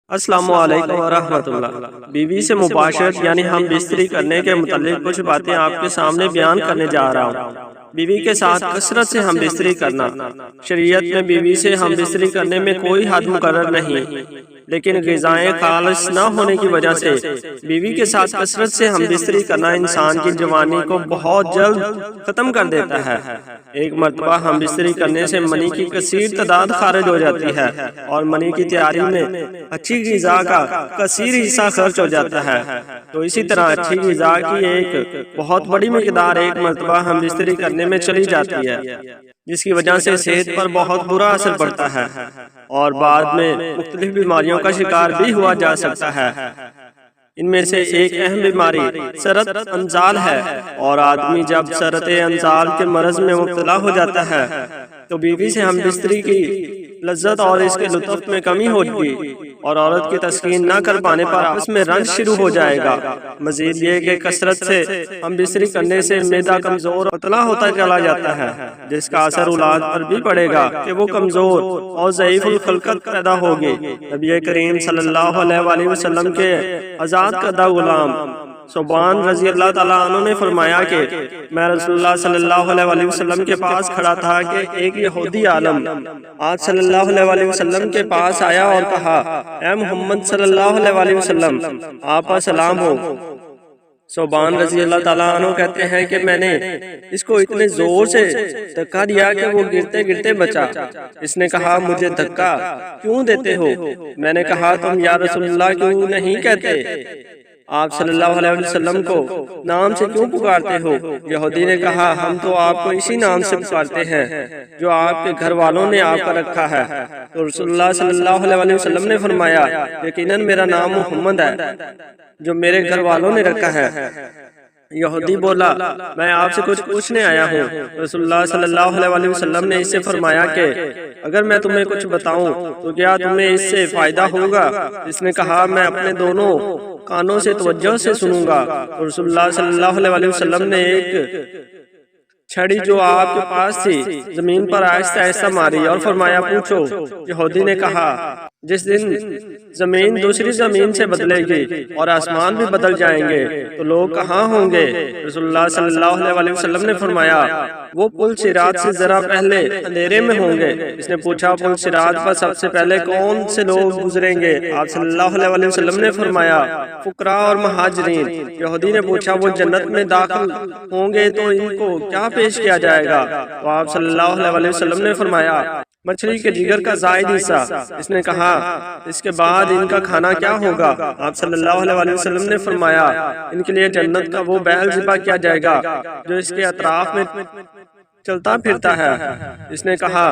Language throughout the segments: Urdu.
السلام علیکم ورحمۃ اللہ۔ بیوی سے مباشرت یعنی ہم بستری کرنے کے متعلق کچھ باتیں آپ کے سامنے بیان کرنے جا رہا ہوں۔ بیوی کے ساتھ کثرت سے ہم بستری کرنا۔ شریعت میں بیوی سے ہم بستری کرنے میں کوئی حد مقرر نہیں، لیکن غذائیں خالص نہ ہونے کی وجہ سے بیوی کے ساتھ کثرت سے ہم بستری کرنا انسان کی جوانی کو بہت جلد ختم کر دیتا ہے۔ ایک مرتبہ ہم بستری کرنے سے منی کی کثیر تعداد خارج ہو جاتی ہے اور منی کی تیاری میں اچھی غذا کا کثیر حصہ خرچ ہو جاتا ہے۔ تو اسی طرح اچھی غذا کی ایک بہت بڑی مقدار ایک مرتبہ ہم بستری کرنے میں چلی جاتی ہے، جس کی وجہ سے صحت پر بہت برا اثر پڑتا ہے اور بعد میں مختلف بیماریوں کا شکار بھی ہوا جا سکتا ہے۔ ان میں سے ایک اہم بیماری سرط انزال ہے، اور آدمی جب سرط انزال کے مرض میں مبتلا ہو جاتا ہے تو بیوی سے ہم بستری کی لذت اور اس کے لطف میں کمی ہوگی، اور عورت کی تسکین نہ کر پانے پر آپس میں رنج شروع ہو جائے گا۔ مزید یہ کہ کثرت سے ہم بستری کرنے سے معدہ کمزور اور پتلا ہوتا چلا جاتا ہے، جس کا اثر اولاد پر بھی پڑے گا کہ وہ کمزور اور ضعیف الخلقت پیدا ہوگی۔ نبی کریم صلی اللہ علیہ وآلہ وسلم کے آزاد کردہ غلام ثوبان رضی اللہ تعالیٰ عنہ نے فرمایا کہ میں رسول اللہ صلی اللہ علیہ وآلہ وسلم کے پاس کھڑا تھا کہ ایک یہودی عالم آج صلی اللہ علیہ وآلہ وسلم کے پاس آیا اور کہا، اے محمد صلی اللہ علیہ وآلہ وسلم، آپ پر سلام ہو۔ ثوبان رضی اللہ تعالیٰ عنہ کہتے ہیں کہ میں نے اس کو اتنے زور سے دھکا دیا کہ وہ گرتے گرتے بچا۔ اس نے کہا، مجھے دھکا کیوں دیتے ہو؟ میں نے کہا، تم یا رسول اللہ کیوں نہیں کہتے؟ آپ صلی اللہ علیہ وسلم کو نام سے کیوں پکارتے ہو؟ یہودی نے کہا، ہم تو آپ کو اسی نام سے پکارتے ہیں جو آپ کے گھر والوں نے آپ کا رکھا ہے۔ تو رسول اللہ صلی اللہ علیہ وسلم نے فرمایا، یقیناً میرا نام محمد ہے جو میرے گھر والوں نے رکھا ہے۔ یہودی بولا، میں آپ سے کچھ پوچھنے آیا ہوں۔ رسول اللہ صلی اللہ علیہ وسلم نے اس سے فرمایا کہ اگر میں تمہیں کچھ بتاؤں تو کیا تمہیں اس سے فائدہ ہوگا؟ اس نے کہا، میں اپنے دونوں کانوں سے توجہ سے سنوں گا۔ رسول اللہ صلی اللہ علیہ وسلم نے ایک چھڑی جو آپ کے پاس تھی زمین پر آہستہ آہستہ ماری اور فرمایا، پوچھو۔ یہودی نے کہا، جس دن زمین دوسری زمین سے بدلے گی اور آسمان بھی بدل جائیں گے تو لوگ کہاں ہوں گے؟ رسول اللہ صلی اللہ علیہ وسلم نے فرمایا، وہ پل صراط سے ذرا پہلے اندھیرے میں ہوں گے۔ اس نے پوچھا، پل صراط پر سب سے پہلے کون سے لوگ گزریں گے؟ آپ صلی اللہ علیہ وسلم نے فرمایا، فقراء اور مہاجرین۔ یہودی نے پوچھا، وہ جنت میں داخل ہوں گے تو ان کو کیا پیش کیا جائے گا؟ تو آپ صلی اللہ علیہ وسلم نے فرمایا، مچھلی کے جگر کا زائد حصہ۔ اس نے کہا، اس کے بعد ان کا کھانا کیا ہوگا؟ آپ صلی اللہ علیہ وسلم نے فرمایا، ان کے لیے جنت کا وہ بیل ذبح کیا جائے گا جو اس کے اطراف میں چلتا پھرتا ہے۔ اس نے کہا،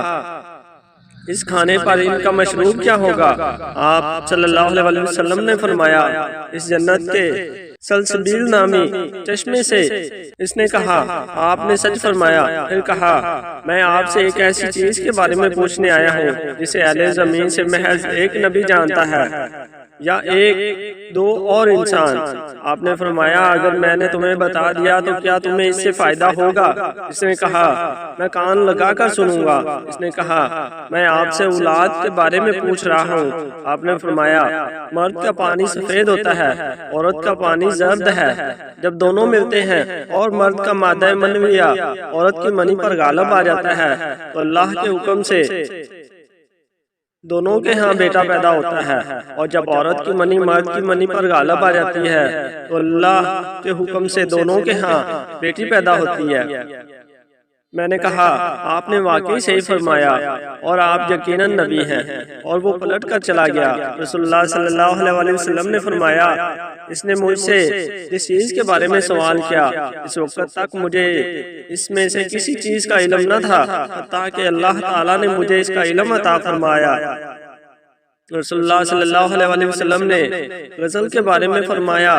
اس کھانے پر ان کا مشروب کیا ہوگا؟ آپ صلی اللہ علیہ وسلم نے فرمایا، اس جنت کے سلسبیل نامی چشمے سے۔ اس نے کہا، آپ نے سچ فرمایا۔ پھر کہا، میں آپ سے ایک ایسی چیز کے بارے میں پوچھنے آیا ہوں جسے اہل زمین سے محض ایک نبی جانتا ہے یا ایک دو اور انسان۔ آپ نے فرمایا، اگر میں نے تمہیں بتا دیا تو کیا تمہیں اس سے فائدہ ہوگا؟ اس نے کہا، میں کان لگا کر سنوں گا۔ اس نے کہا، میں آپ سے اولاد کے بارے میں پوچھ رہا ہوں۔ آپ نے فرمایا، مرد کا پانی سفید ہوتا ہے، عورت کا پانی زرد ہے۔ جب دونوں ملتے ہیں اور مرد کا مادہ منویہ عورت کی منی پر غالب آ جاتا ہے تو اللہ کے حکم سے دونوں کے ہاں بیٹا پیدا ہوتا ہے، اور جب عورت کی منی مرد کی منی پر غالب آ جاتی ہے تو اللہ کے حکم سے دونوں کے ہاں بیٹی پیدا ہوتی ہے۔ میں نے کہا، آپ نے واقعی صحیح فرمایا اور آپ یقیناً نبی ہیں، اور وہ پلٹ کر چلا گیا۔ رسول اللہ صلی اللہ علیہ وسلم نے فرمایا، اس نے مجھ سے جس چیز کے بارے میں سوال کیا اس وقت تک مجھے اس میں سے کسی چیز کا علم نہ تھا، حتیٰ کہ اللہ تعالیٰ نے مجھے اس کا علم عطا فرمایا۔ رسول اللہ صلی اللہ علیہ وسلم نے غزل کے بارے میں فرمایا،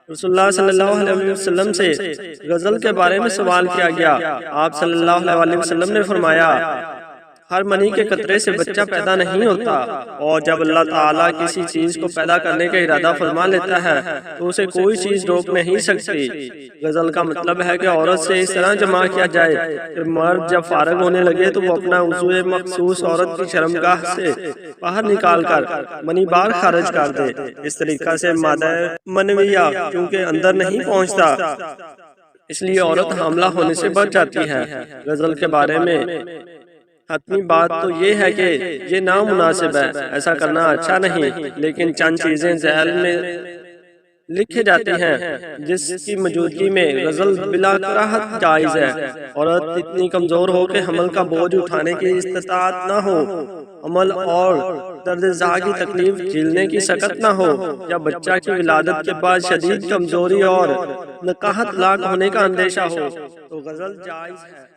رسول اللہ صلی اللہ علیہ وسلم سے غزل کے بارے میں سوال کیا گیا۔ آپ صلی اللہ علیہ وسلم نے فرمایا، ہر منی کے قطرے سے بچہ پیدا نہیں ہوتا، اور جب اللہ تعالیٰ کسی چیز کو پیدا کرنے کا ارادہ فرما لیتا ہے تو اسے کوئی چیز روک نہیں سکتی۔ غزل کا مطلب ہے کہ عورت سے اس طرح جمع کیا جائے کہ مرد جب فارغ ہونے لگے تو وہ اپنا عضو مخصوص عورت کی شرمگاہ سے باہر نکال کر منی بار خارج کر دے۔ اس طریقہ سے مادہ منویہ چونکہ اندر نہیں پہنچتا، اس لیے عورت حاملہ ہونے سے بچ جاتی ہے۔ غزل کے بارے میں حتمی بات تو یہ ہے کہ یہ نامناسب ہے، ایسا کرنا اچھا نہیں، لیکن چند چیزیں ذیل میں لکھے جاتی ہیں جس کی موجودگی میں غزل بلا کراہت جائز ہے۔ عورت اتنی کمزور ہو کہ حمل کا بوجھ اٹھانے کی استطاعت نہ ہو، حمل اور درد زا کی تکلیف جھیلنے کی سکت نہ ہو، یا بچہ کی ولادت کے بعد شدید کمزوری اور نکاحت لاق ہونے کا اندیشہ ہو تو غزل جائز ہے۔